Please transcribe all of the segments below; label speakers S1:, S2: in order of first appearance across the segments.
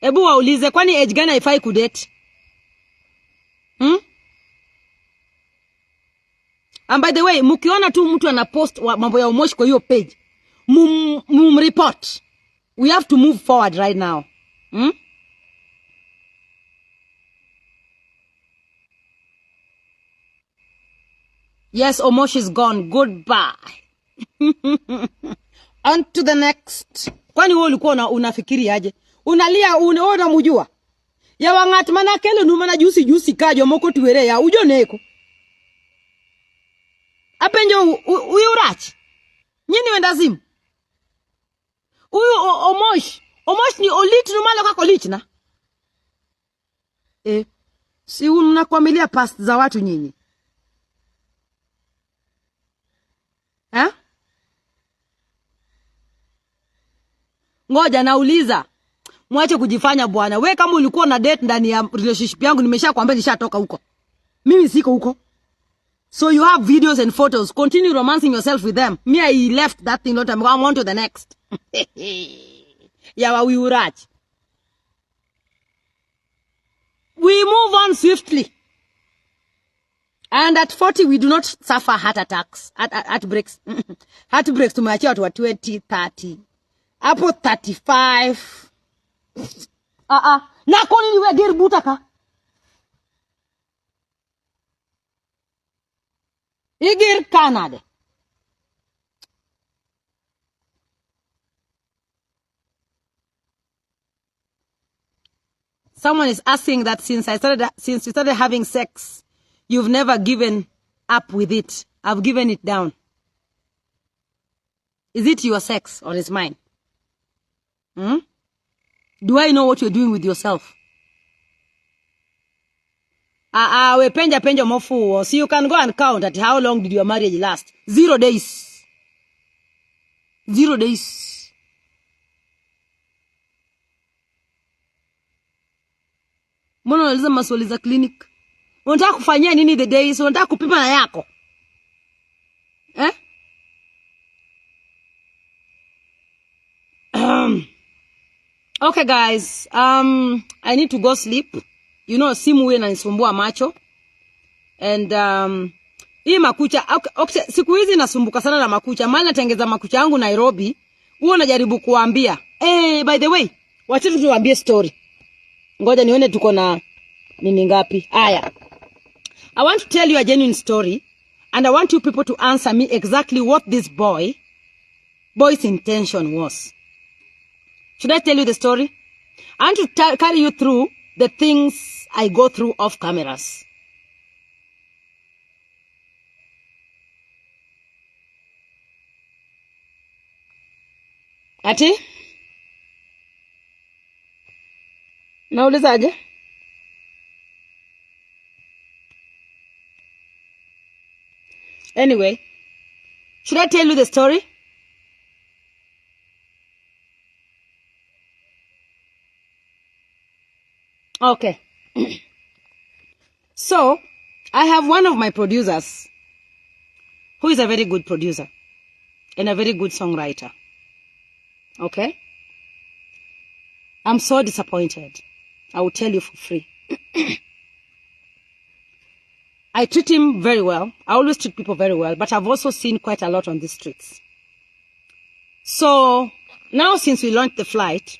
S1: Ebu waulize kwani age gani haifai kudate? And by the way, mukiona tu mtu anapost mambo ya Omosh kwa hiyo page, report. We have to move forward right now. Yes, Omosh is gone. Goodbye. On to the next. Kwani wewe ulikuwa unafikiri aje? Unalia unaona mujua. Ya wangati manakele numana juicy kajo moko tuwere ya ujo neko. Apenjo uyurach. Nyini wendazimu. Uyu Omosh. Omosh ni olit numala kwa kolich na. Si mnakwamilia past za watu nyinyi. Ngoja nauliza. Mwache kujifanya bwana. We kama ulikuwa na date ndani ya relationship yangu nimeshakwambia nishatoka huko. Mimi siko huko. So you have videos and photos. Continue romancing yourself with them. Me, I left that thing lot. I'm going on to the next. Yawa wiurach. We move on swiftly. And at 40, we do not suffer heart attacks. Heartbreaks. Heartbreaks to my child were 20, 30. Apo 35. Na koni niwe geri butaka. Igir Canada. Someone is asking that since you started having sex, you've never given up with it. I've given it down. Is it your sex or is mine? Do I know what you're doing with yourself? We penja mofu. So you can go and count at how long did your marriage last? 0 days. 0 days. Mbona unauliza maswali za clinic? Unataka kufanyia nini the days? Unataka kupima na yako? Okay guys, I need to go sleep. You know, simu we na nisumbua macho. And hii makucha, okay, siku hizi nasumbuka sana na makucha. Mali natengeza makucha yangu Nairobi. Huo najaribu kuambia. By the way, wacha tuwaambie story. Ngoja nione tuko na nini ngapi. Aya. I want to tell you a genuine story. And I want you people to answer me exactly what this boy's intention was. Should I tell you the story? I want to carry you through the things I go through off cameras. Ati? Nauliza aje? Anyway, should I tell you the story? Okay. So, I have one of my producers who is a very good producer and a very good songwriter. Okay? I'm so disappointed. I will tell you for free. I treat him very well. I always treat people very well, but I've also seen quite a lot on the streets. So, now since we launched the flight,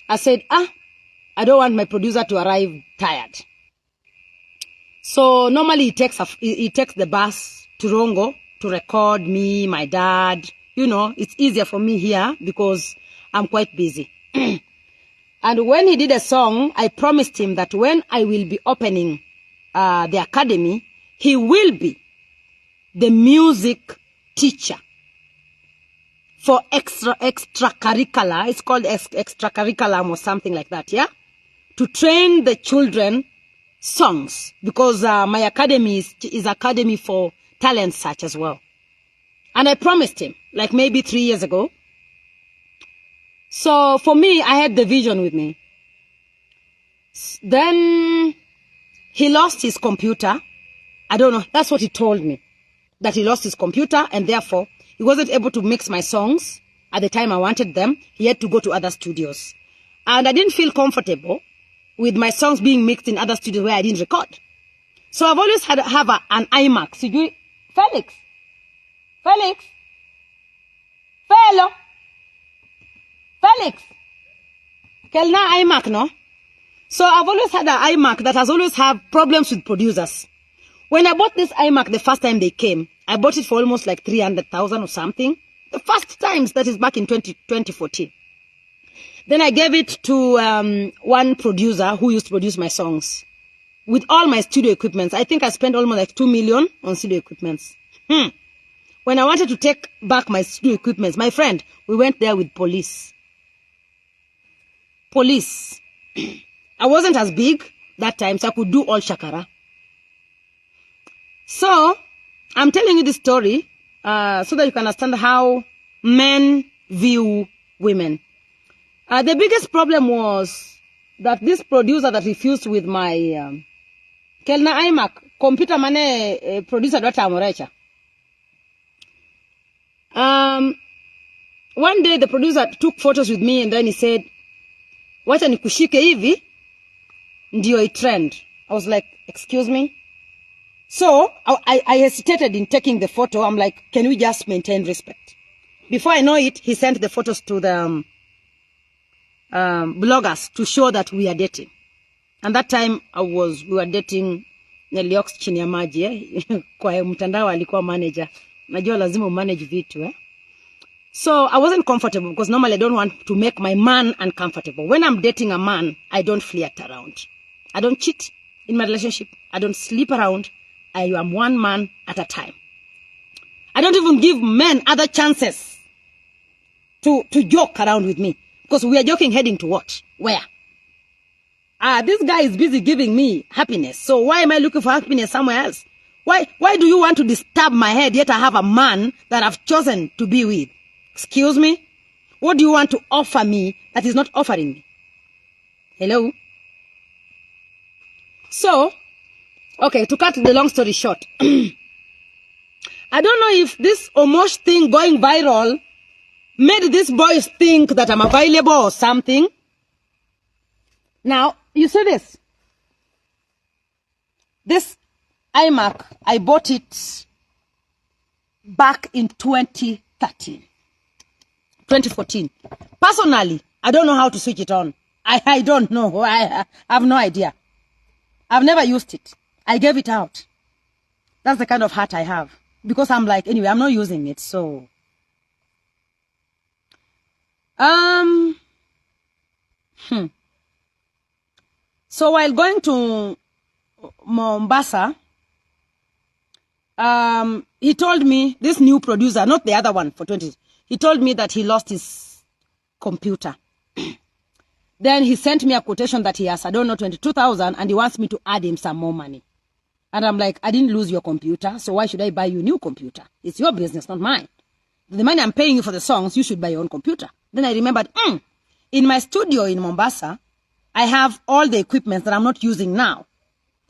S1: I said, I don't want my producer to arrive tired. So normally he takes the bus to Rongo to record me, my dad. You know, it's easier for me here because I'm quite busy. And when he did a song, I promised him that when I will be opening the academy, he will be the music teacher for extracurricular. It's called extracurriculum or something like that, yeah? To train the children songs, because my academy is academy for talent search as well. And I promised him, like maybe 3 years ago. So for me, I had the vision with me. Then he lost his computer. I don't know. That's what he told me, that he lost his computer and therefore he wasn't able to mix my songs at the time I wanted them. He had to go to other studios. And I didn't feel comfortable with my songs being mixed in other studios where I didn't record. So I've always had an iMac. Sijui, Felix. Kelna iMac, no? So I've always had an iMac that has always had problems with producers. When I bought this iMac the first time they came, I bought it for almost like 300,000 or something. The first times, that is back in 2014. Then I gave it to one producer who used to produce my songs. With all my studio equipments, I think I spent almost like 2 million on studio equipments. When I wanted to take back my studio equipments, my friend, we went there with police. I wasn't as big that time, so I could do all shakara. So, I'm telling you this story so that you can understand how men view women. The biggest problem was that this producer that refused with my Kelna iMac, computer mane producer dota amorecha. One day the producer took photos with me and then he said, wacha nikushike hivi, ndio trend. I was like, excuse me? So, I hesitated in taking the photo. I'm like, can we just maintain respect? Before I know it, he sent the photos to the bloggers to show that we are dating. And that time, we were dating Neliox chini ya maji, kwa mtandao alikuwa manager. Najua lazima manage vitu, So, I wasn't comfortable because normally I don't want to make my man uncomfortable. When I'm dating a man, I don't flirt around. I don't cheat in my relationship. I don't sleep around. I am one man at a time. I don't even give men other chances to joke around with me. Because we are joking heading to what? Where? This guy is busy giving me happiness. So why am I looking for happiness somewhere else? Why do you want to disturb my head yet I have a man that I've chosen to be with? Excuse me? What do you want to offer me that is not offering me? Hello? So, okay, to cut the long story short, I don't know if this Omosh thing going viral made these boys think that I'm available or something. Now, you see this? This iMac, I bought it back in 2014. Personally, I don't know how to switch it on. I don't know. I have no idea. I've never used it. I gave it out. That's the kind of heart I have. Because I'm like, anyway, I'm not using it, so. So while going to Mombasa, he told me, this new producer, not the other one for 20, he told me that he lost his computer. Then he sent me a quotation that he has, I don't know, 22,000, and he wants me to add him some more money. And I'm like, I didn't lose your computer, so why should I buy you a new computer? It's your business, not mine. The money I'm paying you for the songs, you should buy your own computer. Then I remembered, in my studio in Mombasa, I have all the equipment that I'm not using now.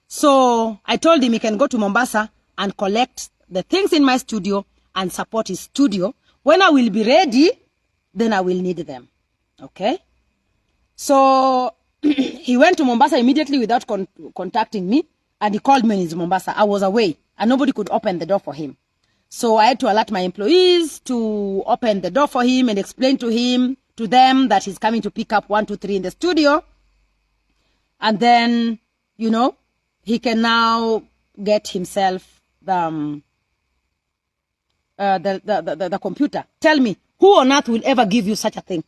S1: So I told him he can go to Mombasa and collect the things in my studio and support his studio. When I will be ready, then I will need them. Okay? So he went to Mombasa immediately without contacting me, and he called me in Mombasa. I was away, and nobody could open the door for him. So I had to alert my employees to open the door for him and explain to them that he's coming to pick up 1, 2, 3 in the studio. And then, you know, he can now get himself the computer. Tell me, who on earth will ever give you such a thing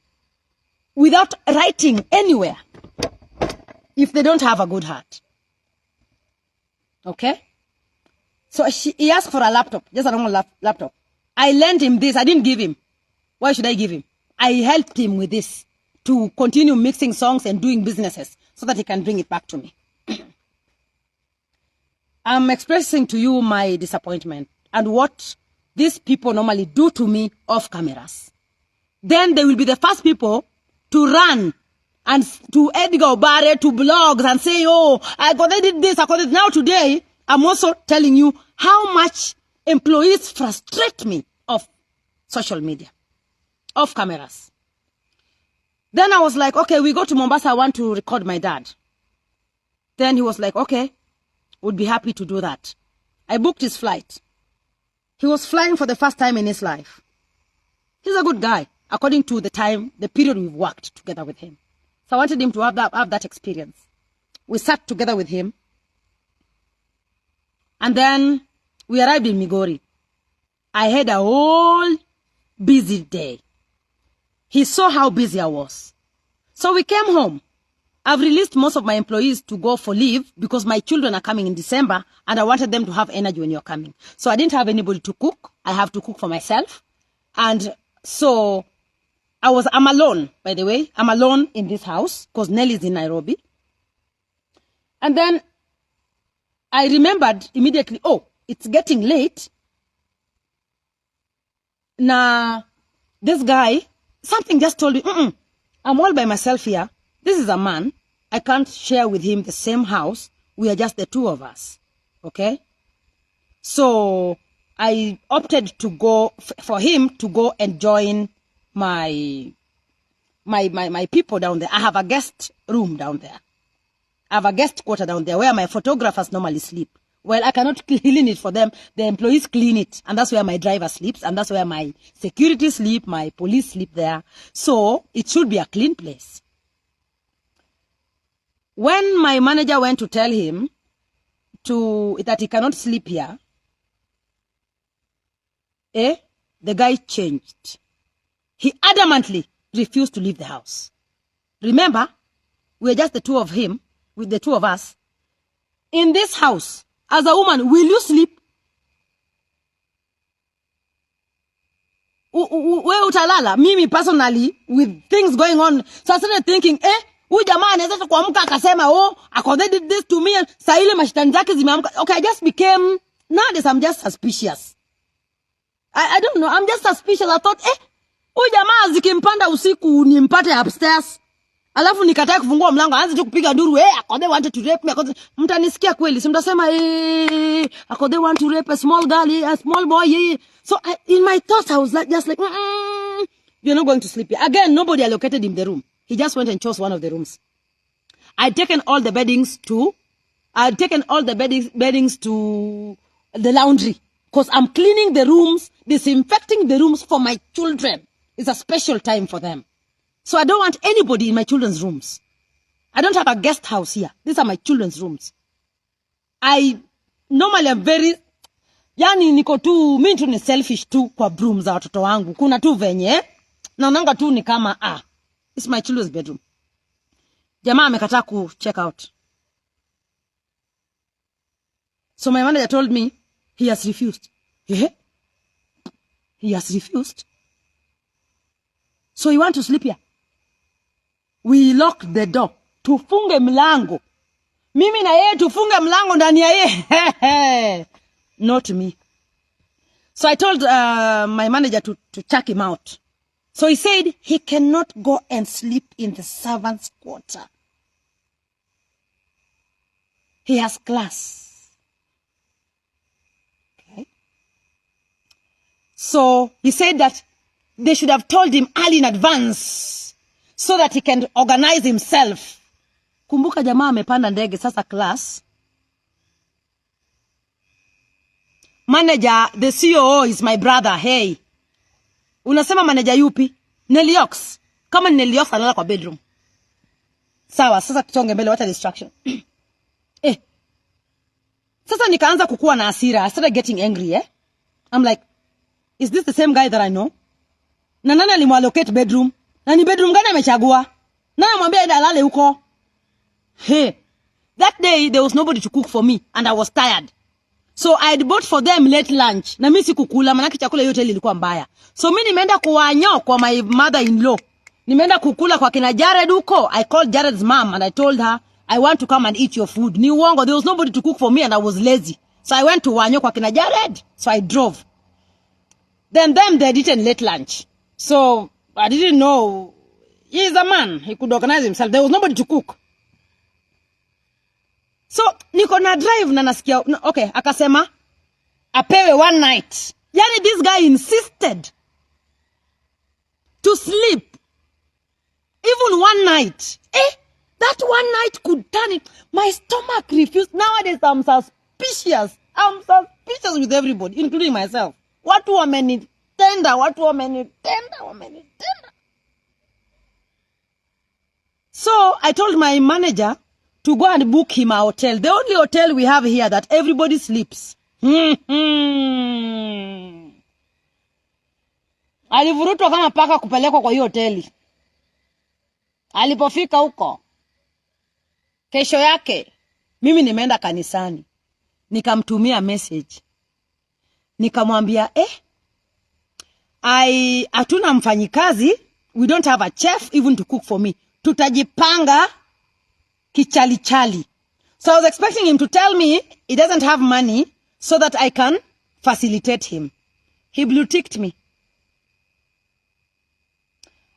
S1: without writing anywhere if they don't have a good heart? Okay? So he asked for a laptop, just a normal laptop. I lent him this. I didn't give him. Why should I give him? I helped him with this to continue mixing songs and doing businesses so that he can bring it back to me. I'm expressing to you my disappointment and what these people normally do to me off cameras. Then they will be the first people to run and to Edgar Obare, to blogs and say, oh, Akothee did this, Akothee. Now today, I'm also telling you how much employees frustrate me off social media, off cameras. Then I was like, okay, we go to Mombasa. I want to record my dad. Then he was like, okay, would be happy to do that. I booked his flight. He was flying for the first time in his life. He's a good guy, according to the period we've worked together with him. So I wanted him to have that experience. We sat together with him. And then we arrived in Migori. I had a whole busy day. He saw how busy I was. So we came home. I've released most of my employees to go for leave because my children are coming in December and I wanted them to have energy when you're coming. So I didn't have anybody to cook. I have to cook for myself. And so I'm alone, by the way. I'm alone in this house because Nelly's in Nairobi. And then I remembered immediately, oh, it's getting late. Now, this guy, something just told me, I'm all by myself here. This is a man. I can't share with him the same house. We are just the two of us. Okay? So I opted to go for him to go and join my people down there. I have a guest room down there. I have a guest quarter down there where my photographers normally sleep. Well, I cannot clean it for them. The employees clean it. And that's where my driver sleeps. And that's where my security sleep, my police sleep there. So it should be a clean place. When my manager went to tell him that he cannot sleep here, the guy changed. He adamantly refused to leave the house. Remember, we're just the two of him, with the two of us. In this house, as a woman, will you sleep? Where utalala? Mimi personally, with things going on, so I started thinking, huyu jamaa anaweza kuamka akasema, oh, Akothee did this to me, saa ile mashitani zake zimeamka. Okay, I just became, nowadays I'm just suspicious. I don't know, I'm just suspicious. I thought, huyu jamaa zikimpanda usiku nimpate upstairs. Alafu nikatae kufungua mlango, aanze tu kupiga nduru, Akothee wanted to rape me. Mtanisikia kweli, si mtasema, Akothee want to rape a small girl, a small boy. So in my thoughts, I was just like, you're not going to sleep here. Again, nobody allocated him the room. He just went and chose one of the rooms. I'd taken all the beddings to the laundry. Because I'm cleaning the rooms, disinfecting the rooms for my children. It's a special time for them. So I don't want anybody in my children's rooms. I don't have a guest house here. These are my children's rooms. I normally am very, niko tu, mimi tu ni selfish tu kwa brooms za watoto wangu. Kuna tu venye, naonanga tu ni kama, it's my children's bedroom. Jamaa amekataa ku check out. So my manager told me, he has refused. He has refused. So you want to sleep here? We locked the door. Tufunge mlango. Mimi na yeye tufunge mlango ndani ya yeye. Not me. So I told my manager to check him out. So he said he cannot go and sleep in the servants' quarter. He has class. Okay. So he said that they should have told him early in advance so that he can organize himself. Kumbuka jamaa amepanda ndege sasa class. Manager, the COO is my brother. Hey. Unasema manager yupi? Neliox. Kama ni Neliox analala kwa bedroom. Sawa, sasa tutonge mbele, what a distraction. Sasa nikaanza kukua na hasira. I started getting angry, I'm like, is this the same guy that I know? Na nani alimwallocate bedroom? Na ni bedroom gani amechagua? Nani amwambia enda alale huko? That day there was nobody to cook for me and I was tired. So I had bought for them late lunch. Na mimi sikukula maana chakula yote ilikuwa mbaya. So mimi nimeenda kuwanyo kwa my mother-in-law. Nimeenda kukula kwa kina Jared huko. I called Jared's mom and I told her, I want to come and eat your food. Ni uongo, there was nobody to cook for me and I was lazy. So I went to wanyo kwa kina Jared. So I drove. Then they'd eaten late lunch. So I didn't know. He's a man. He could organize himself. There was nobody to cook. So niko na drive na nasikia, okay, akasema apewe one night. Yani this guy insisted to sleep Even one night. That one night could turn it. My stomach refused. Nowadays, I'm suspicious. I'm suspicious with everybody, including myself. Watu wamenitenda. So I told my manager to go and book him a hotel. The only hotel we have here that everybody sleeps. Alivurutwa kama paka kupelekwa kwa hiyo hoteli. Alipofika huko, kesho yake, mimi nimeenda kanisani. Nikamtumia message. Nikamwambia, hatuna mfanyikazi. We don't have a chef even to cook for me. Tutajipanga kichali. So I was expecting him to tell me he doesn't have money so that I can facilitate him. He blue-ticked me.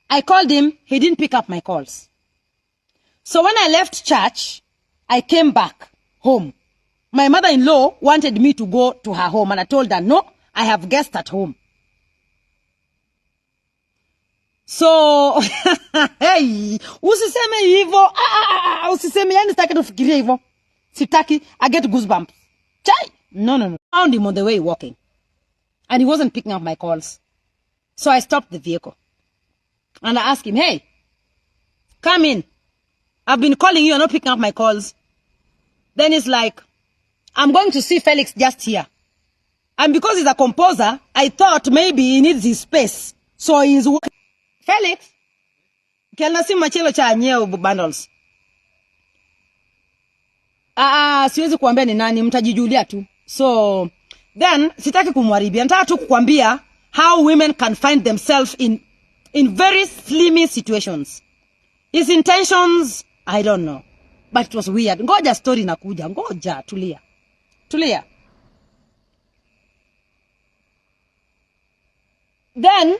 S1: I called him. He didn't pick up my calls. So when I left church, I came back home. My mother-in-law wanted me to go to her home, and I told her, no, I have guests at home. So, hey, usiseme hivyo. Usiseme, yani sitaki tufikirie hivyo. Sitaki, I get goosebumps. Chai! No. I found him on the way walking. And he wasn't picking up my calls. So I stopped the vehicle. And I asked him, hey, come in. I've been calling you, you're not picking up my calls. Then he's like, I'm going to see Felix just here. And because he's a composer, I thought maybe he needs his space. So he's working. Felix, kianasi machelo cha nyeo bundles. Siwezi kuambia ni nani, mtajijulia tu. So, then, sitaki kumwaribia. Nataka tu kukwambia how women can find themselves in very slimy situations. His intentions, I don't know. But it was weird. Ngoja story nakuja. Ngoja, tulia. Then,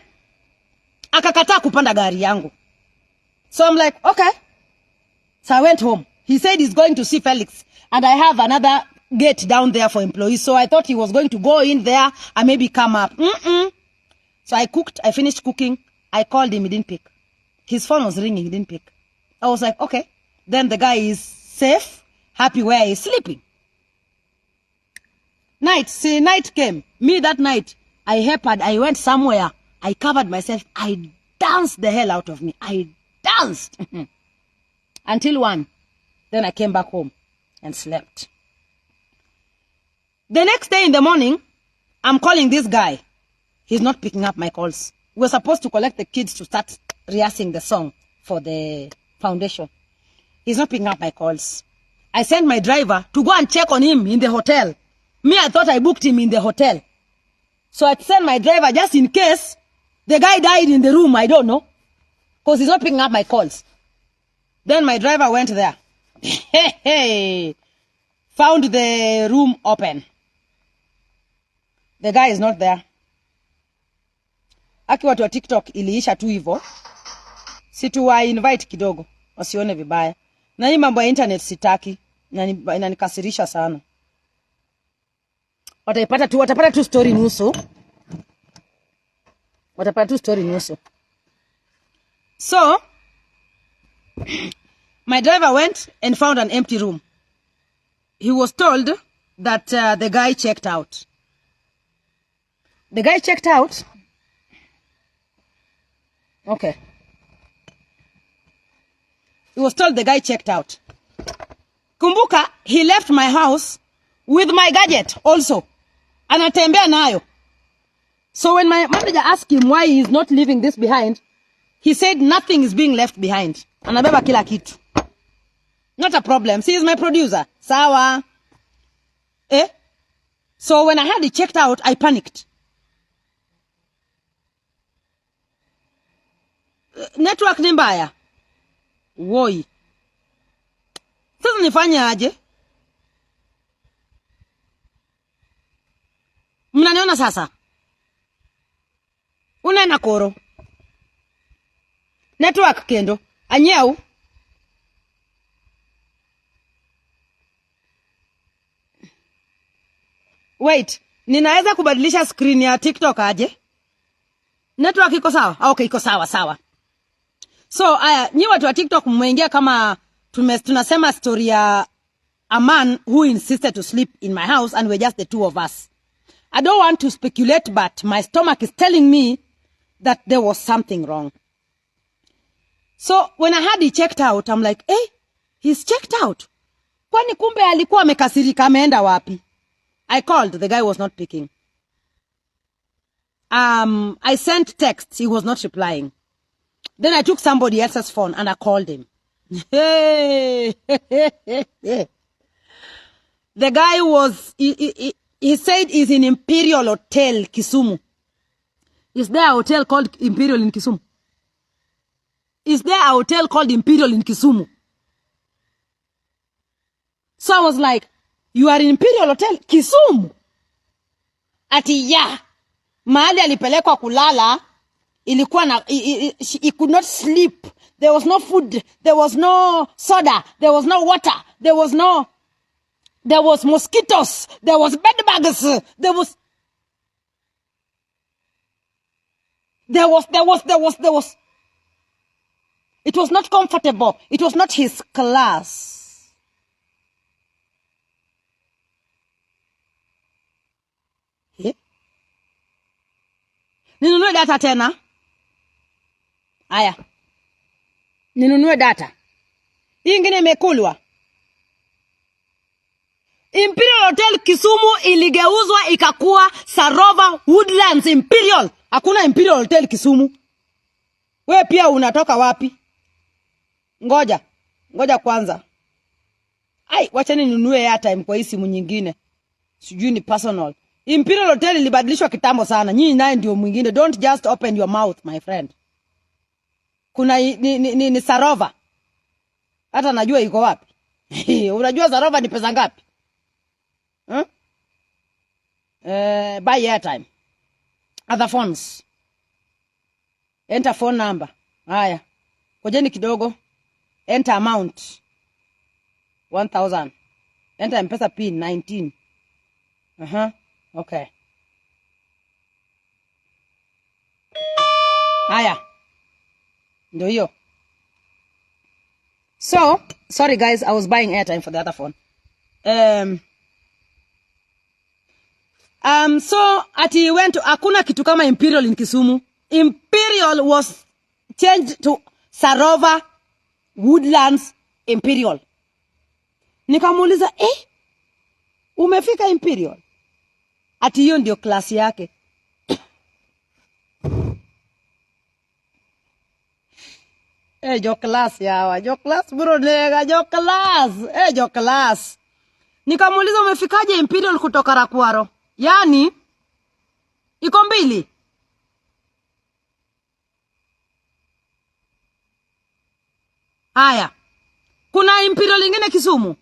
S1: akakataa kupanda gari yangu. So I'm like, okay. So I went home. He said he's going to see Felix. And I have another gate down there for employees. So I thought he was going to go in there and maybe come up. So I finished cooking. I called him, he didn't pick. His phone was ringing, he didn't pick. I was like, okay. Then the guy is safe, happy where he's sleeping. Night came. Me that night, I went somewhere. I covered myself. I danced the hell out of me. I danced. Until 1. Then I came back home and slept. The next day in the morning, I'm calling this guy. He's not picking up my calls. We're supposed to collect the kids to start rehearsing the song for the foundation. He's not picking up my calls. I sent my driver to go and check on him in the hotel. Me, I thought I booked him in the hotel. So I sent my driver just in case the guy died in the room. I don't know. Because he's not picking up my calls. Then my driver went there. Found the room open. The guy is not there. Aki watu wa TikTok iliisha tu hivyo. Situwa invite kidogo. Wasione vibaya. Na hii mambo ya internet sitaki. Inanikasirisha sana. Watapata tu story nusu. So, my driver went and found an empty room. He was told that the guy checked out. The guy checked out. Okay. He was told the guy checked out. Kumbuka, he left my house with my gadget also. Anatembea nayo. So when my manager asked him why he is not leaving this behind, he said nothing is being left behind. Anabeba kila kitu. Not a problem. He is my producer. Sawa. So when I had it checked out, I panicked. Network ni mbaya. Woi. Sasa nifanye aje? Mnaniona sasa? Unaenda koro. Network kendo. Anyeu. Wait. Ninaweza kubadilisha screen ya TikTok aje? Network iko sawa? Okay, iko sawa. So, nyi watu wa TikTok mmeingia kama tunasema story ya a man who insisted to sleep in my house and we're just the two of us. I don't want to speculate, but my stomach is telling me that there was something wrong. So when I had it checked out, I'm like, hey, he's checked out. Kwani kumbe alikuwa amekasirika ameenda wapi? I called, the guy was not picking. I sent texts, he was not replying. Then I took somebody else's phone and I called him. Hey. The guy was, he said he's in Imperial Hotel, Kisumu. Is there a hotel called Imperial in Kisumu? Is there a hotel called Imperial in Kisumu? So I was like, you are in Imperial Hotel, Kisumu? Ati ya, mahali alipelekwa kulala, ilikuwa na, he could not sleep. There was no food, there was no soda, there was no water, there was mosquitoes, there was bed bugs, there was. It was not comfortable. It was not his class. Yeah. Ninunue data tena. Aya. Ninunue data. Hii ingine imekulwa. Imperial Hotel Kisumu iligeuzwa ikakuwa Sarova Woodlands Imperial. Hakuna Imperial Hotel Kisumu. Wewe pia unatoka wapi? Ngoja kwanza. Wacha ninunue airtime kwa hii simu nyingine. Sijui ni personal. Imperial Hotel ilibadilishwa kitambo sana. Nyinyi naye ndio mwingine. Don't just open your mouth, my friend. Kuna ni Sarova. Hata najua iko wapi. Unajua Sarova ni pesa ngapi? Buy airtime. Other phones. Enter phone number. Haya. Kojeni kidogo. Enter amount. 1,000. Enter M-Pesa pin 19. Okay. Haya. Ndio hiyo. So, sorry guys, I was buying airtime for the other phone. So ati went to hakuna kitu kama Imperial in Kisumu. Imperial was changed to Sarova Woodlands Imperial. Nikamuuliza, umefika Imperial? Ati hiyo ndio klasi yake. Jo class yawa, jo class bro nega, jo class. Jo class. Nikamuuliza umefikaje Imperial kutoka Rakwaro? Yani iko mbili. Aya. Kuna Imperial ingine Kisumu?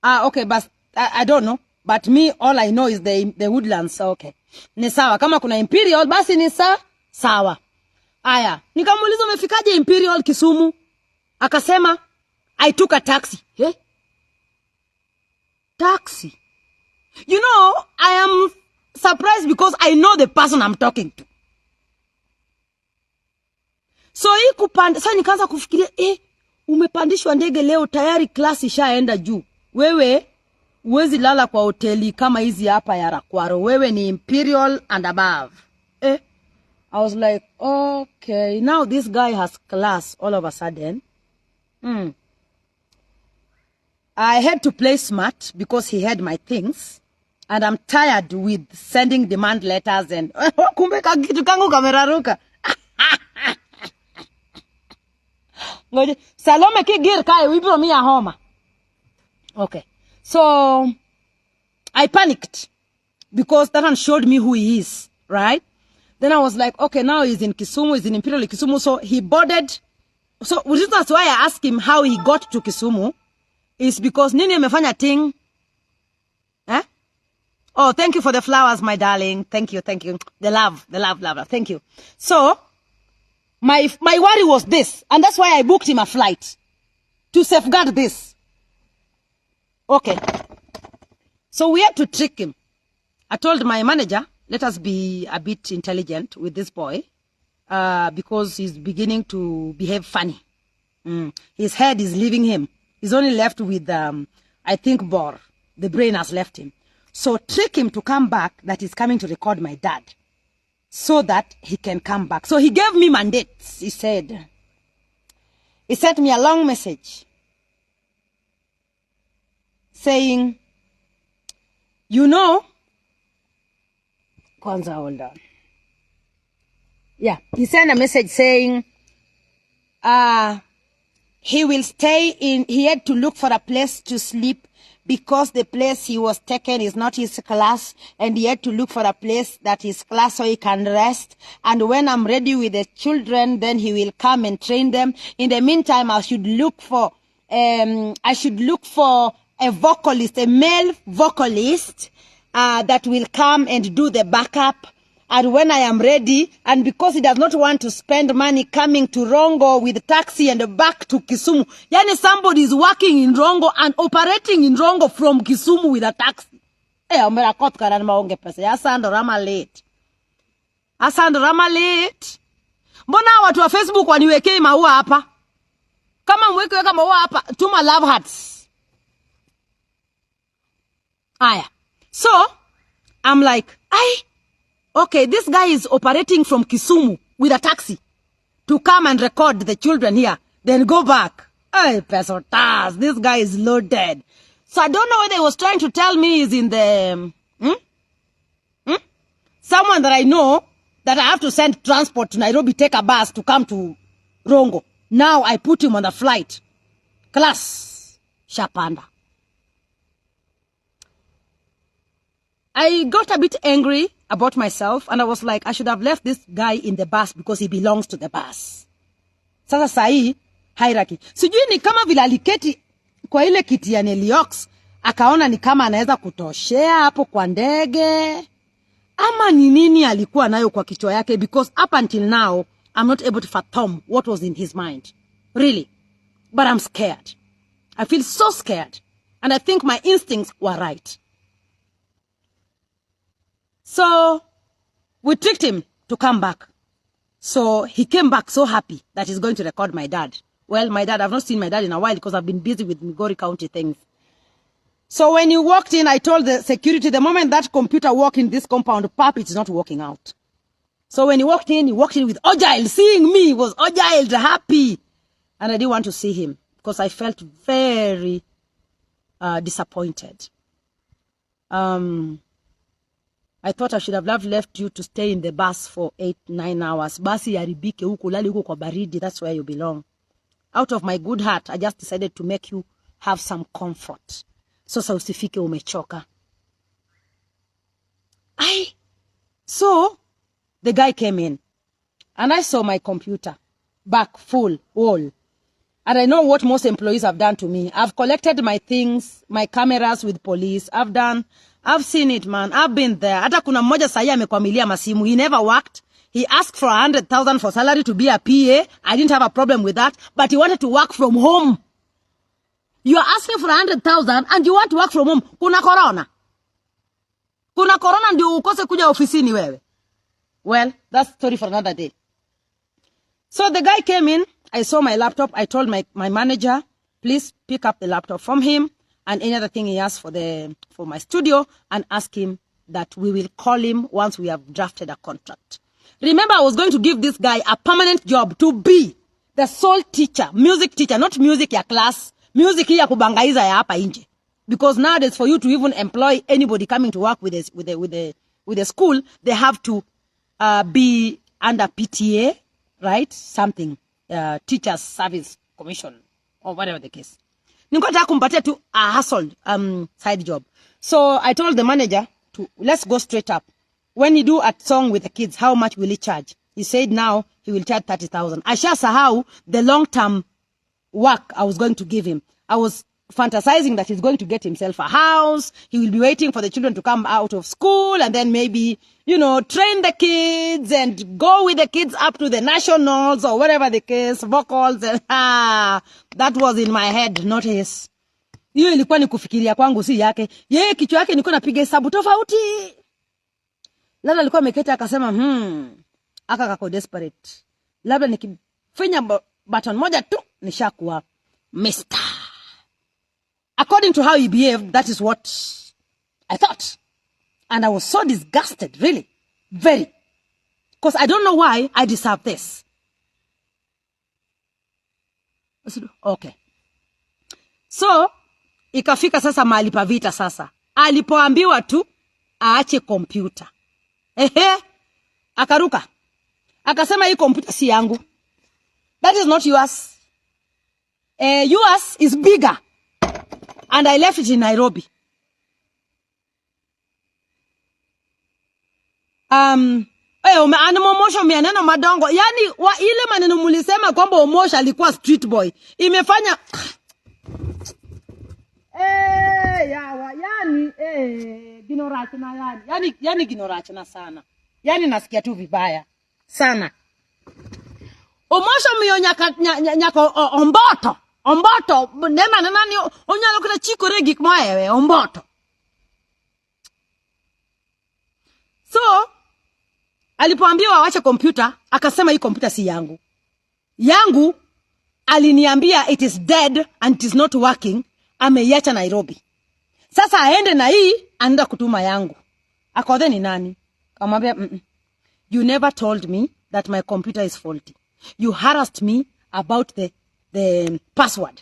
S1: Okay, but I don't know. But me, all I know is the Woodlands. Okay. Ni sawa. Kama kuna Imperial, basi ni sawa. Aya. Nikamuuliza umefikaje Imperial Kisumu? Akasema, I took a taxi. Taxi. You know, I am surprised because I know the person I'm talking to. So sasa nikaanza kufikiria, umepandishwa ndege leo tayari klasi ishaenda juu. Wewe uwezi lala kwa hoteli kama hizi hapa ya Rakwaro. Wewe ni Imperial and above. I was like, okay, now this guy has class all of a sudden. I had to play smart because he had my things. And I'm tired with sending demand letters and kumbe kitu kangu kameraruka. Ngoje Salome kigir kai wibro mi ya homa. Okay. So I panicked because that one showed me who he is, right? Then I was like, okay, now he's in Kisumu, he's in Imperial Kisumu. So he boarded. So that's why I asked him how he got to Kisumu. Is because nini amefanya ting. Oh, thank you for the flowers, my darling. Thank you. The love. Thank you. So, my worry was this. And that's why I booked him a flight. To safeguard this. Okay. So we had to trick him. I told my manager, let us be a bit intelligent with this boy. because he's beginning to behave funny. His head is leaving him. He's only left with, I think, Bor. The brain has left him. So trick him to come back that he's coming to record my dad so that he can come back. So he gave me mandates. He sent me a long message saying, you know, Kwanza, hold on. Yeah, he sent a message saying, he will stay in, he had to look for a place to sleep because the place he was taken is not his class, and he had to look for a place that is class so he can rest. And when I'm ready with the children, then he will come and train them. In the meantime, I should look for a vocalist, a male vocalist, that will come and do the backup. And when I am ready, and because he does not want to spend money coming to Rongo with taxi and back to Kisumu. Yani somebody is working in Rongo and operating in Rongo from Kisumu with a taxi. Omera kotka na maonge pesa. Asando rama late. Mbona watu wa Facebook waniwekei maua hapa? Kama mweke maua hapa, tuma love hearts. Aya. So, I'm like, okay, this guy is operating from Kisumu with a taxi to come and record the children here, then go back. Hey, pesotas, this guy is loaded. So I don't know whether he was trying to tell me he's in the, someone that I know that I have to send transport to Nairobi, take a bus to come to Rongo. Now I put him on the flight. Class, Shapanda. I got a bit angry about myself, and I was like, I should have left this guy in the bus because he belongs to the bus. Sasa sahi, hierarchy. Sijui ni kama vile aliketi kwa ile kiti ya Neliox, akaona ni kama anaweza kutoshea hapo kwa ndege. Ama ni nini alikuwa nayo kwa kichwa yake, because up until now, I'm not able to fathom what was in his mind. Really. But I'm scared. I feel so scared. And I think my instincts were right. So, we tricked him to come back. So, he came back so happy that he's going to record my dad. Well, my dad, I've not seen my dad in a while because I've been busy with Migori County things. So, when he walked in, I told the security, the moment that computer walked in this compound, Pap, it's not working out. So, when he walked in with Ojail. Seeing me, he was Ojail, happy. And I didn't want to see him because I felt very disappointed. I thought I should have left you to stay in the bus for 8-9 hours. Basi yaribike huko, lali huko kwa baridi, that's where you belong. Out of my good heart, I just decided to make you have some comfort. So usifike umechoka. So, the guy came in, and I saw my computer, back full, wall. And I know what most employees have done to me. I've collected my things, my cameras with police. I've seen it, man. I've been there. Hata kuna mmoja sahi amekwamilia masimu. He never worked. He asked for 100,000 for salary to be a PA. I didn't have a problem with that. But he wanted to work from home. You are asking for 100,000 and you want to work from home. Kuna corona. Kuna corona ndio ukose kuja ofisini wewe. Well, that's story for another day. So the guy came in. I saw my laptop. I told my manager, please pick up the laptop from him and any other thing he has for my studio, and ask him that we will call him once we have drafted a contract. Remember, I was going to give this guy a permanent job to be the sole teacher, music teacher, not music ya class, music ya kubangaiza ya hapa inje. Because nowadays, for you to even employ anybody coming to work with the school, they have to be under PTA, right? Something. Teachers Service Commission or whatever the case. Nikotaka kumpatia tu a hustle side job. So I told the manager to let's go straight up. When you do a song with the kids, how much will he charge? He said now he will charge 30,000. Ashasahau the long-term work I was going to give him. I was fantasizing that he's going to get himself a house. He will be waiting for the children to come out of school and then maybe, train the kids and go with the kids up to the nationals or whatever the case, vocals. And, that was in my head, not his. Hiyo ilikuwa ni kufikiria kwangu, si yake. Yeye kichwa yake nilikuwa napiga hesabu tofauti. Lala alikuwa ameketi akasema, aka kako desperate. Labda nikifinya button moja tu nishakuwa Mr. According to how he behaved, that is what I thought. And I was so disgusted, really. Very. Because I don't know why I deserve this. Okay. So, ikafika sasa mahali pa vita sasa. Alipoambiwa tu aache kompyuta. Akaruka. Akasema hii kompyuta si yangu. That is not yours. Yours is bigger. And I left it in Nairobi. Omosh mianeno madongo. Yani ile maneno mulisema kwamba Omosh alikuwa street boy. Imefanya ginorachana yani ginorachana sana. Yani nasikia tu vibaya sana. Omosh miyo nyako omboto nema nani onyalo kuna chikore gik moewe omboto. So alipoambiwa waache kompyuta akasema hii kompyuta si yangu. Yangu aliniambia it is dead and it is not working, ameiacha Nairobi. Sasa aende na hii anaenda kutuma yangu. Akothee ni nani? Kamwambia you never told me that my computer is faulty. You harassed me about the password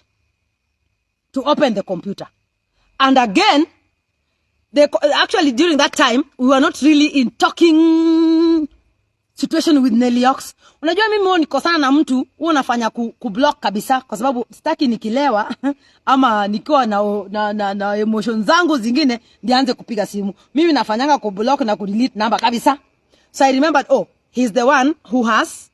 S1: to open the computer. And again, actually during that time, we were not really in talking situation with Nelly Ox. Unajua mimi huwa nikosana na mtu, huwa nafanya kublock kabisa kwa sababu sitaki nikilewa ama nikiwa na emotions zangu zingine nianze kupiga simu. Mimi nafanyanga kublock na kudelete namba kabisa. So I remembered, he's the one who has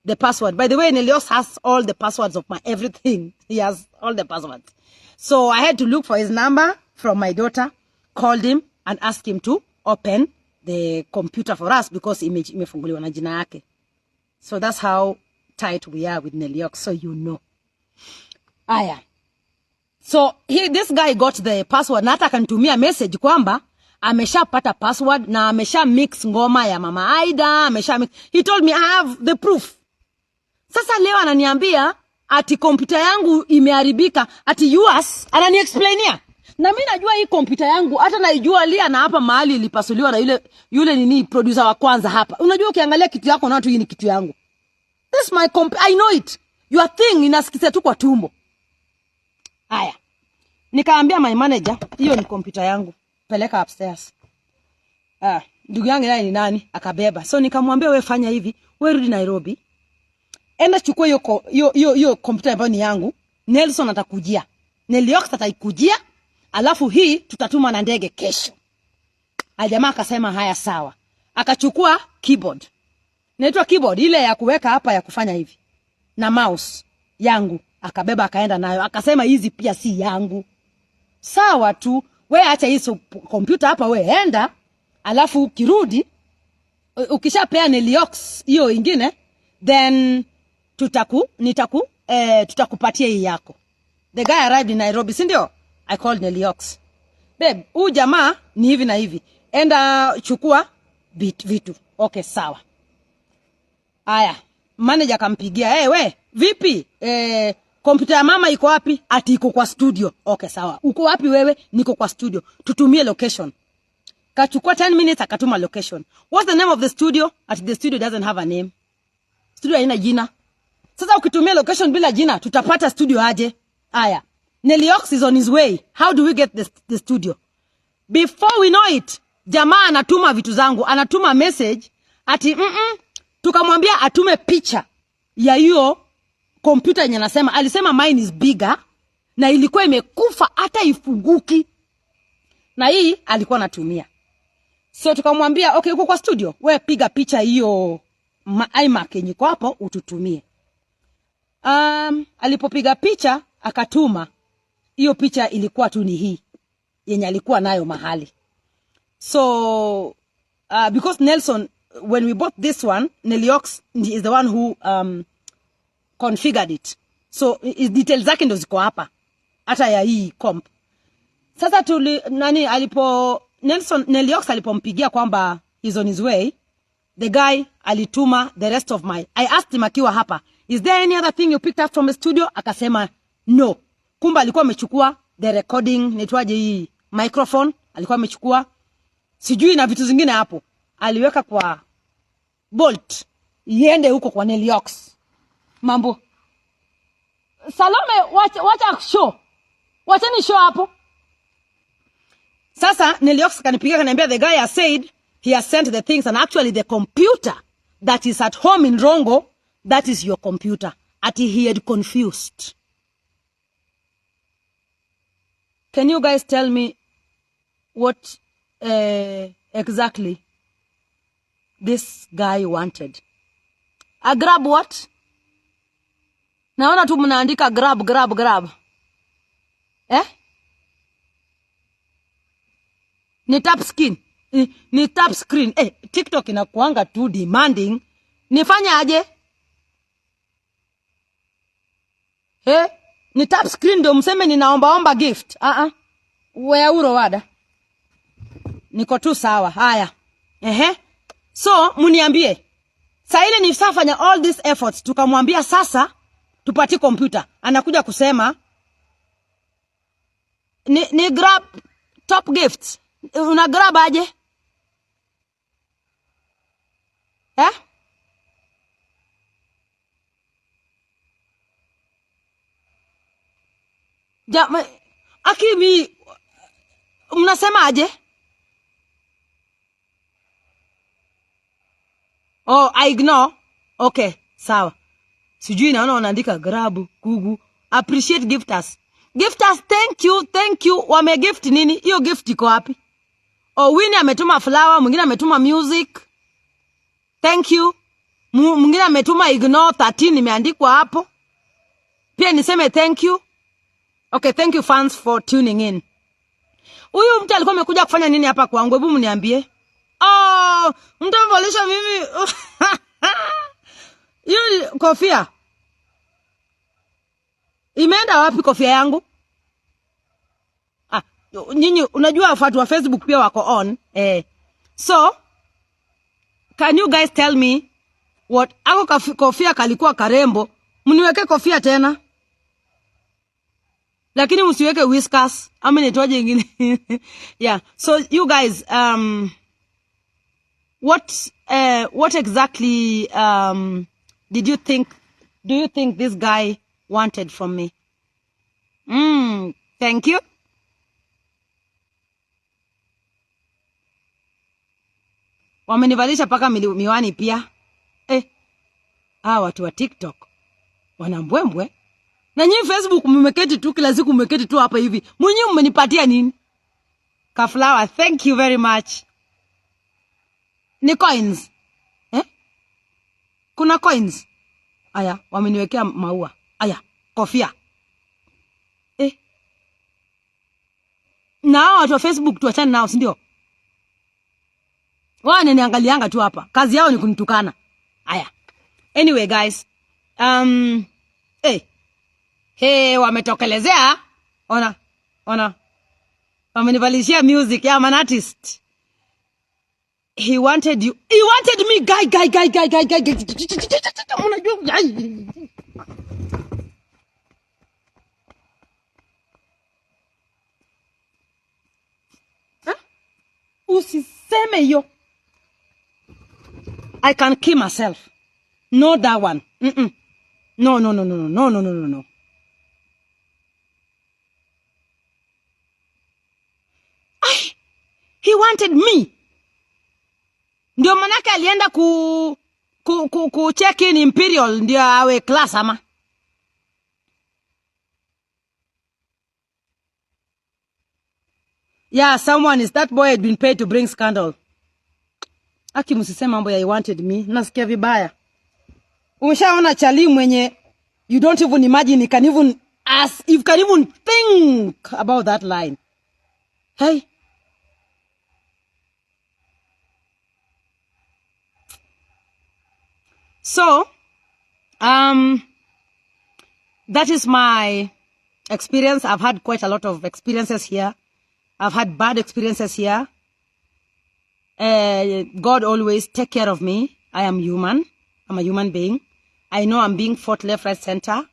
S1: the password. By the way, Nelly Ox has all the passwords of my everything. He has all the passwords. So I had to look for his number from my daughter, called him and asked him to open the computer for us because imefunguliwa na jina yake. So that's how tight we are with Nelly Ox, so you know. Aya. So this guy got the password na hata akanitumia message kwamba ameshapata password na amesha mix ngoma ya Mama Aida, he told me I have the proof. Sasa leo ananiambia ati kompyuta yangu imeharibika, ati yours anani-explainia. Na mimi najua hii kompyuta yangu hata naijua lia na hapa mahali ilipasuliwa na yule nini producer wa kwanza hapa. Unajua ukiangalia kitu yako na watu hii ni kitu yangu. This my I know it. Your thing inasikisa tu kwa tumbo. Haya. Nikaambia my manager, hiyo ni kompyuta yangu. Peleka upstairs. Ndugu yangu naye ni nani? Akabeba. So nikamwambia wewe fanya hivi, wewe rudi Nairobi. Enda chukua hiyo kompyuta ambayo ni yangu. Nelson atakujia. Nelly Ox ataikujia. Alafu hii tutatuma na ndege kesho. Jamaa akasema haya sawa. Akachukua keyboard. Inaitwa keyboard ile ya kuweka hapa ya kufanya hivi. Na mouse yangu akabeba akaenda nayo. Akasema hizi pia si yangu. Sawa tu, wewe acha hizo kompyuta hapa wewe enda. Alafu ukirudi ukishapea Nelly Ox hiyo ingine then tutakupatia hii yako. The guy arrived in Nairobi, si ndio? I called Nelly Ox. Babe, huyu jamaa ni hivi na hivi. Enda chukua vitu. Okay, sawa. Aya, manager akampigia, we, vipi? Kompyuta ya mama iko wapi? Ati iko kwa studio. Okay, sawa. Uko wapi wewe? Niko kwa studio. Tutumie location. Kachukua 10 minutes akatuma location. What's the name of the studio? Ati the studio doesn't have a name. Studio haina jina. Sasa ukitumia location bila jina, tutapata studio aje? Aya. Nelly Ox is on his way. How do we get the studio? Before we know it, jamaa anatuma vitu zangu, anatuma message ati tukamwambia atume picha ya hiyo kompyuta yenye alisema mine is bigger na ilikuwa imekufa hata ifunguki. Na hii alikuwa anatumia. So tukamwambia okay, uko kwa studio, wewe piga picha hiyo iMac yenye kwa hapo ututumie. Alipopiga picha akatuma. Hiyo picha ilikuwa tu ni hii yenye alikuwa nayo mahali. So because Nelson, when we bought this one, Nelly Ox is the one who configured it. So details zake ndo ziko hapa hata ya hii comp. Sasa Nelly Ox alipompigia kwamba he's on his way, the guy alituma the rest of my, I asked him akiwa hapa, is there any other thing you picked up from the studio? Akasema no. Kumba alikuwa amechukua the recording, nitwaje hii microphone, alikuwa amechukua sijui na vitu zingine hapo, aliweka kwa bolt iende huko kwa Neliox. Mambo Salome, wacha show, wacheni show hapo. Sasa Neliox kanipigia kaniambia the guy has said he has sent the things, and actually the computer that is at home in Rongo, that is your computer. He had confused. Can you guys tell me what exactly this guy wanted? A grab what? Naona tu mnaandika grab. Ni tap skin. Ni tap screen. TikTok inakuanga too demanding. Nifanya aje? Ni tap screen ndio mseme ninaomba gift. Wea uro wada. Niko tu sawa. Haya. So, muniambie. Sa ile nifanya all these efforts. Tukamwambia sasa, tupati computer. Anakuja kusema, ni grab top gifts. Una grab aje? Akimi, mnasema aje? Oh, I ignore. Okay, sawa. Sijui naona wanaandika grab, kugu. Appreciate gifters. Gifters, thank you. Wame gift nini? Hiyo gift iko wapi? Oh, Winnie ametuma flower, mwingine ametuma music. Thank you. Mwingine ametuma ignore 13 imeandikwa hapo. Pia niseme thank you. Okay, thank you fans for tuning in. Huyu mtu alikuwa amekuja kufanya nini hapa kwangu? Hebu mniambie. Oh, mtu amevalisha mimi. Hiyo kofia. Imeenda wapi kofia yangu? Nyinyi unajua watu wa Facebook pia wako on. So, can you guys tell me what ako kofia kalikuwa karembo? Mniweke kofia tena. Lakini msiweke whiskers. Ama nitoaje ingine. Yeah. So you guys, what exactly do you think this guy wanted from me? Thank you. Wamenivalisha paka miwani pia. Watu wa TikTok wanambwembwe. Na nyinyi Facebook mmeketi tu kila siku mmeketi tu hapa hivi. Mwenyewe mmenipatia nini? Kaflower, thank you very much. Ni coins. Kuna coins. Aya, wameniwekea maua. Aya, kofia. Na watu wa Facebook tuachane nao, si ndio? Niangalianga tu hapa. Kazi yao ni kunitukana. Aya. Anyway guys, wametokelezea. Ona. Wamenivalishia music. I'm an artist. He wanted you. He wanted me. Guy. Usiseme yo. I can kill myself. No, that one. No. He wanted me. Ndio manake alienda ku check in Imperial ndio awe class ama. Yeah, that boy had been paid to bring scandal. Aki msisema mambo ya he wanted me. Nasikia vibaya. Umeshaona chali mwenye you don't even imagine, you can even think about that line. Hey. So, that is my experience. I've had quite a lot of experiences here. I've had bad experiences here. God always take care of me. I am human. I'm a human being. I know I'm being fought left, right, center,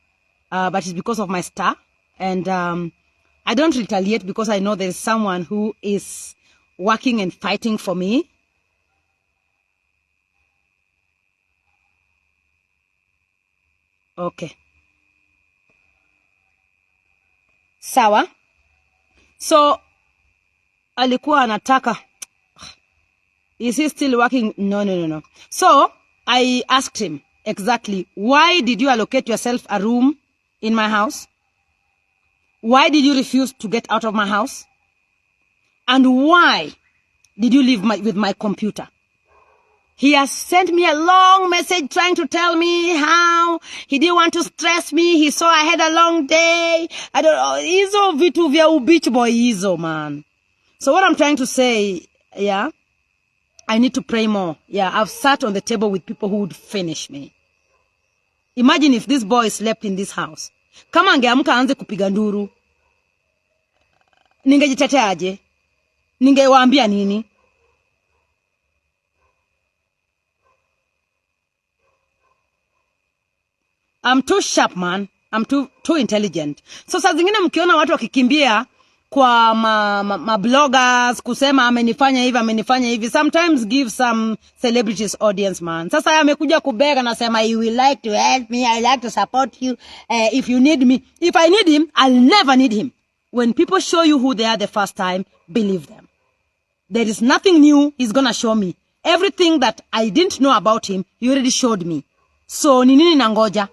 S1: but it's because of my star. And I don't retaliate because I know there's someone who is working and fighting for me. Okay. Sawa. So, alikuwa anataka. Is he still working? No. So, I asked him exactly, why did you allocate yourself a room in my house? Why did you refuse to get out of my house? And why did you leave with my computer? He has sent me a long message trying to tell me how he didn't want to stress me. He saw I had a long day. I don't know. Hizo vitu vya ubichi boy hizo, man. So what I'm trying to say, yeah, I need to pray more. Yeah, I've sat on the table with people who would finish me. Imagine if this boy slept in this house. Kama angeamka aanze kupiga nduru. Ningejitetea aje? Ningewaambia nini? I'm too sharp, man. I'm too intelligent. So saa zingine mkiona watu wakikimbia kwa bloggers kusema amenifanya hivi, sometimes give some celebrities audience, man. Sasa amekuja kubega na sema you will like to help me, I like to support you if you need me. If I need him, I'll never need him. When people show you who they are the first time, believe them. There is nothing new he's gonna show me. Everything that I didn't know about him, he already showed me. So ni nini nangoja?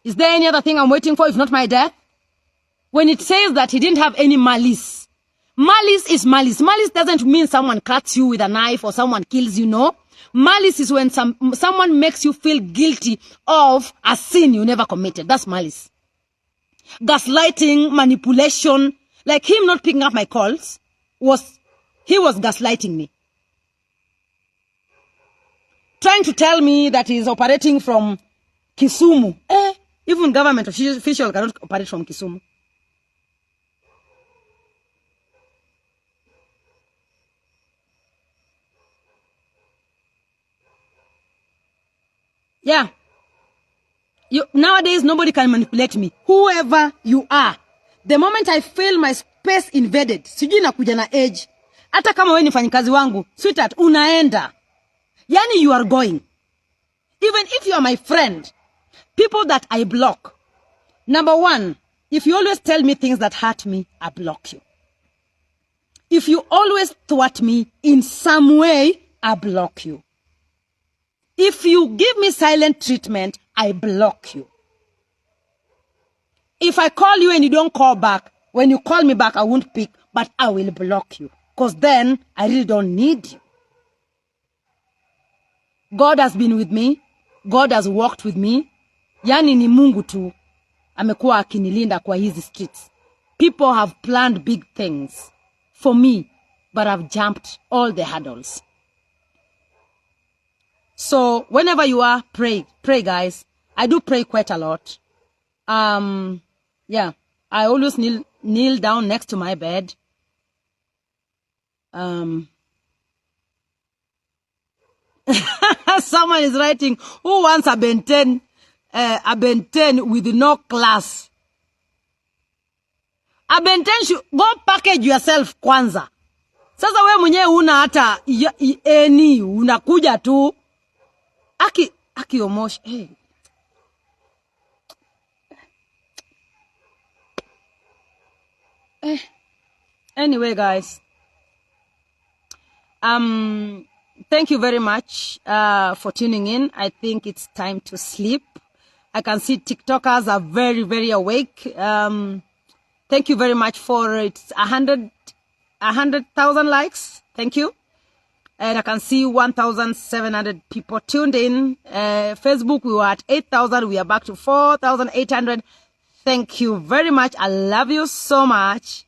S1: Is there any other thing I'm waiting for if not my death? When it says that he didn't have any malice. Malice is malice. Malice doesn't mean someone cuts you with a knife or someone kills you, no. Malice is when someone makes you feel guilty of a sin you never committed. That's malice. Gaslighting, manipulation, like him not picking up my calls, he was gaslighting me. Trying to tell me that he's operating from Kisumu. Even government official cannot operate from Kisumu. Yeah. Nowadays, nobody can manipulate me. Whoever you are. The moment I feel my space invaded, sijui nakuja na age. Hata kama wewe ni mfanyikazi wangu, sweetheart, unaenda. Yani you are going. Even if you are my friend, people that I block. Number one, if you always tell me things that hurt me, I block you. If you always thwart me in some way, I block you. If you give me silent treatment, I block you. If I call you and you don't call back, when you call me back, I won't pick, but I will block you. Because then, I really don't need you. God has been with me. God has walked with me. Yani ni Mungu tu amekuwa akinilinda kwa hizi streets. People have planned big things for me, but I've jumped all the hurdles. So whenever you are, pray guys. I do pray quite a lot. Yeah, I always kneel down next to my bed. Someone is writing, who wants a Ben 10 with no class? A Ben 10 should go package yourself kwanza. Sasa we mwenyewe una hata eni unakuja tu. Aki Omosh, hey. Anyway, guys. Thank you very much for tuning in. I think it's time to sleep. I can see TikTokers are very, very awake. Thank you very much for it's 100,000 likes. Thank you. And I can see 1,700 people tuned in. Facebook, we were at 8,000. We are back to 4,800. Thank you very much. I love you so much.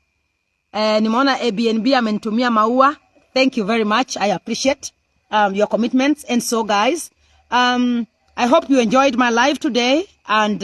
S1: Nimeona Airbnb amenitumia maua. Thank you very much. I appreciate your commitments. And so, guys, I hope you enjoyed my live today. And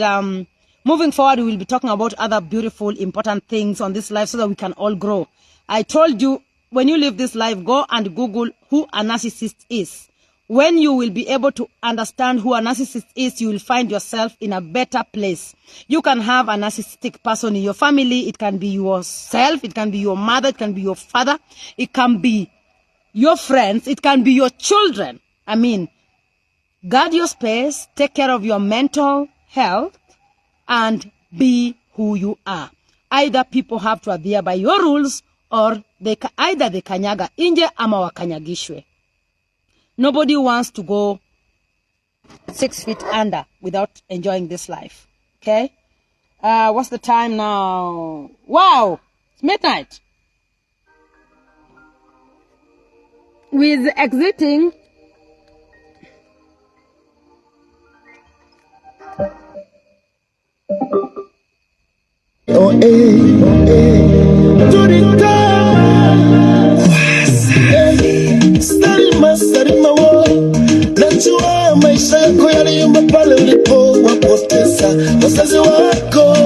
S1: moving forward, we will be talking about other beautiful, important things on this live so that we can all grow. I told you, when you leave this live, go and Google who a narcissist is. When you will be able to understand who a narcissist is, you will find yourself in a better place. You can have a narcissistic person in your family. It can be yourself. It can be your mother. It can be your father. It can be your friends. It can be your children. I mean, guard your space, take care of your mental health, and be who you are. Either people have to adhere by your rules, or either they kanyaga inje ama wakanyagishwe. Nobody wants to go 6 feet under without enjoying this life. Okay? What's the time now? Wow! It's midnight. With exiting,
S2: Salima wo, najua maisha yako yaliyumba pale ulipowapoteza wazazi wako.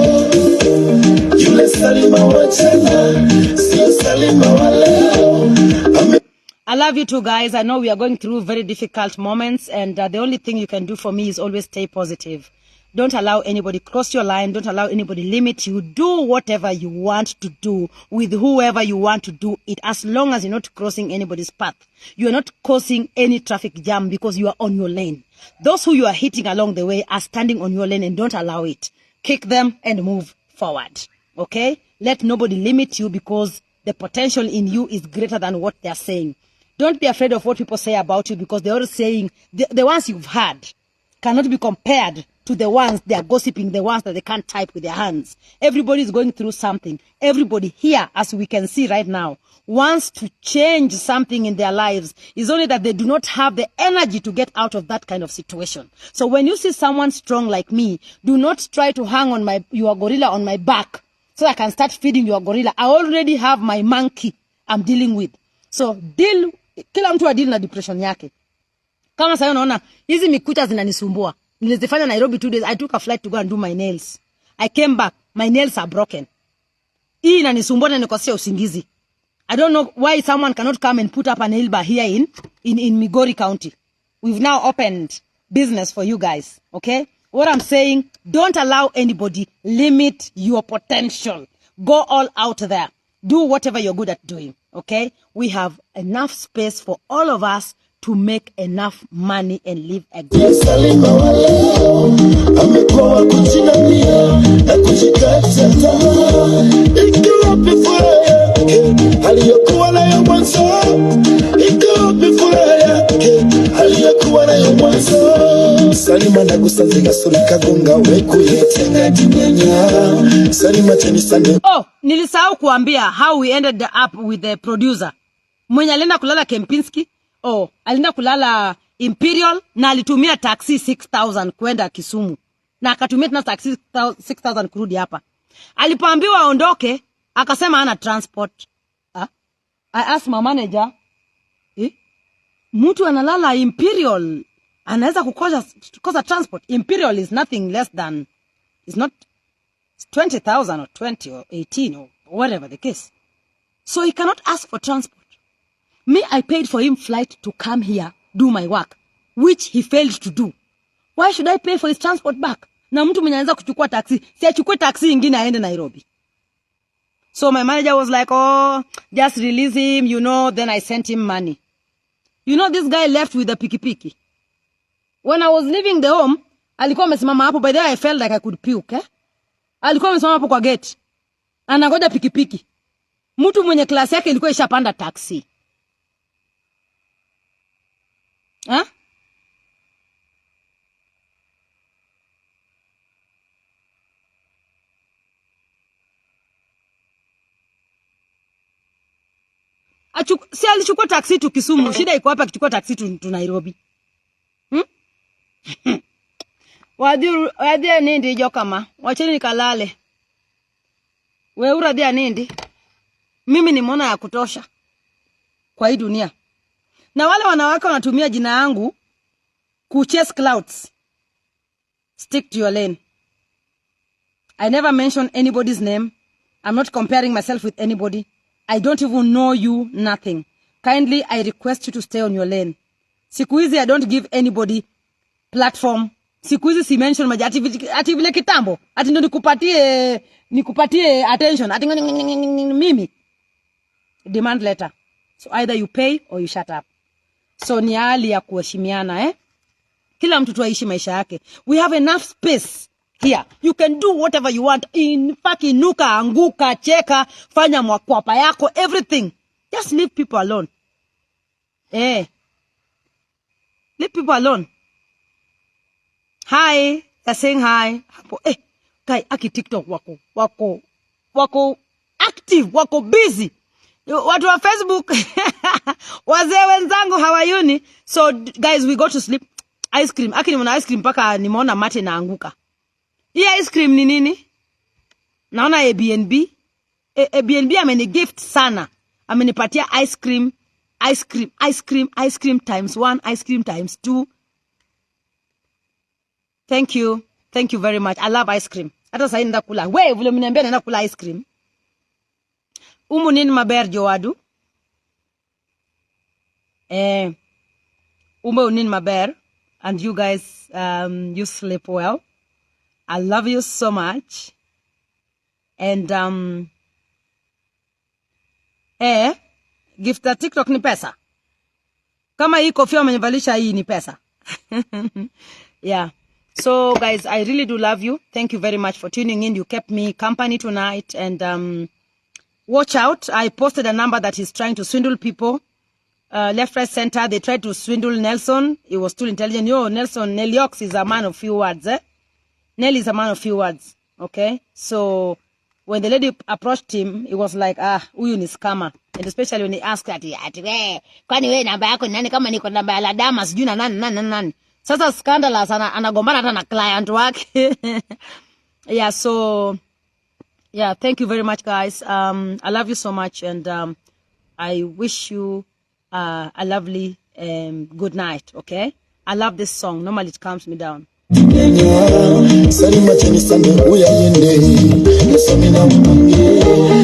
S2: Yule Salima wa jana, sio Salima wa leo.
S1: I love you too, guys. I know we are going through very difficult moments, and the only thing you can do for me is always stay positive. Don't allow anybody cross your line. Don't allow anybody limit you. Do whatever you want to do with whoever you want to do it, as long as you're not crossing anybody's path. You are not causing any traffic jam because you are on your lane. Those who you are hitting along the way are standing on your lane, and don't allow it. Kick them and move forward. Okay? Let nobody limit you, because the potential in you is greater than what they're saying. Don't be afraid of what people say about you, because they're always saying the ones you've had cannot be compared to the ones they are gossiping, the ones that they can't type with their hands. Everybody is going through something. Everybody here, as we can see right now, wants to change something in their lives. It's only that they do not have the energy to get out of that kind of situation. So when you see someone strong like me, do not try to hang on your gorilla on my back so I can start feeding your gorilla. I already have my monkey I'm dealing with. So kila mtu deal na depression yake. Kama sasa unaona hizi mikucha zinanisumbua. Nilizifanya Nairobi 2 days. I took a flight to go and do my nails. I came back. My nails are broken. Hii inanisumbua na nikosia usingizi. I don't know why someone cannot come and put up a nail bar here in Migori County. We've now opened business for you guys. Okay? What I'm saying, don't allow anybody limit your potential. Go all out there. Do whatever you're good at doing. Okay? We have enough space for all of us to make enough money and live a good life.
S2: Salima wa leo, amekuwa kujinamia na kujikatia tamaa. Ikiwa before yake, aliyokuwa nayo mwanzo. Ikiwa before yake, aliyokuwa nayo mwanzo. Salima na gusanze gasuri kagonga weku yetenga jinyanya. Salima cheni sande.
S1: Oh, nilisahau kuambia how we ended up with the producer. Mwenye alienda kulala Kempinski. Oh, alienda kulala Imperial na alitumia taxi 6,000 kwenda Kisumu. Na akatumia tena taxi 6,000 kurudi hapa. Alipoambiwa aondoke, akasema hana transport. I asked my manager, mtu analala Imperial anaweza kukosa transport? Imperial is nothing less than, it's not 20,000 or 20 or 18 or whatever the case. So he cannot ask for transport. Me, I paid for him flight to come here, do my work, which he failed to do. Why should I pay for his transport back? Na mtu mwenye anaweza kuchukua taxi, si achukue taxi ingine aende Nairobi. So my manager was like, oh, just release him, you know, then I sent him money. You know, this guy left with a pikipiki. When I was leaving the home, alikuwa amesimama hapo, by the way I felt like I could puke, alikuwa amesimama hapo kwa gate. Anangoja pikipiki. Mtu mwenye klasi yake ilikuwa ishapanda taxi. Si alichukua taxi tu Kisumu, shida iko hapa akichukua taxi tu Nairobi. Wadia nindi jokama, wacheni nikalale. Weura dia nindi. Mimi ni mwana ya kutosha kwa hii dunia. Na wale wanawake wanatumia jina yangu chase clouds. Stick to your lane. I never mention anybody's name. I'm not comparing myself with anybody. I don't even know you, nothing. kindly I request you to stay on your lane. Siku hizi I don't give anybody platform. Siku hizi si mention maji ati vile kitambo. Ati ndo nikupatie attention. Ati mimi. Demand letter. So either you pay or you shut up. So ni hali ya kuheshimiana Kila mtu tuaishi maisha yake. We have enough space here. You can do whatever you want. In fact, inuka, anguka, cheka, fanya mwakwapa yako, everything. Just leave people alone. Leave people alone. Hi. They're saying hi. Guy, aki TikTok wako active, wako busy. Watu wa Facebook. Wazee wenzangu hawayuni. So guys, we go to sleep. Ice cream. Aki nimeona ice cream paka nimeona mate naanguka. Hii ice cream ni nini? Naona Airbnb. Airbnb ameni gift sana. Amenipatia ice cream times 1, ice cream times 2. Thank you. Thank you very much. I love ice cream. Hata sasa nenda kula. Wewe vile mniambia naenda kula ice cream. Umu nini maber jowadu? Umu nini maber? And you guys, you sleep well. I love you so much. And, gift ya TikTok ni pesa. Kama hii kofia umenivalisha hii ni pesa. Yeah. So guys, I really do love you. Thank you very much for tuning in. You kept me company tonight. And, watch out. I posted a number that is trying to swindle people. Left, right, center. They tried to swindle Nelson. He was too intelligent. Nelson, Neliox is a man of few words. Nell is a man of few words. Okay? So, when the lady approached him, he was like, huyu ni scammer. And especially when he asked that, kwani wewe namba yako nani kama niko namba ya Ladama sijui na nani. Sasa scandalous anagombana hata na client wake. Yeah, so yeah, thank you very much guys. I love you so much and I wish you a lovely good night, okay? I love this song. Normally it calms me down. Salima cheni sande uya yende, nesamina umange.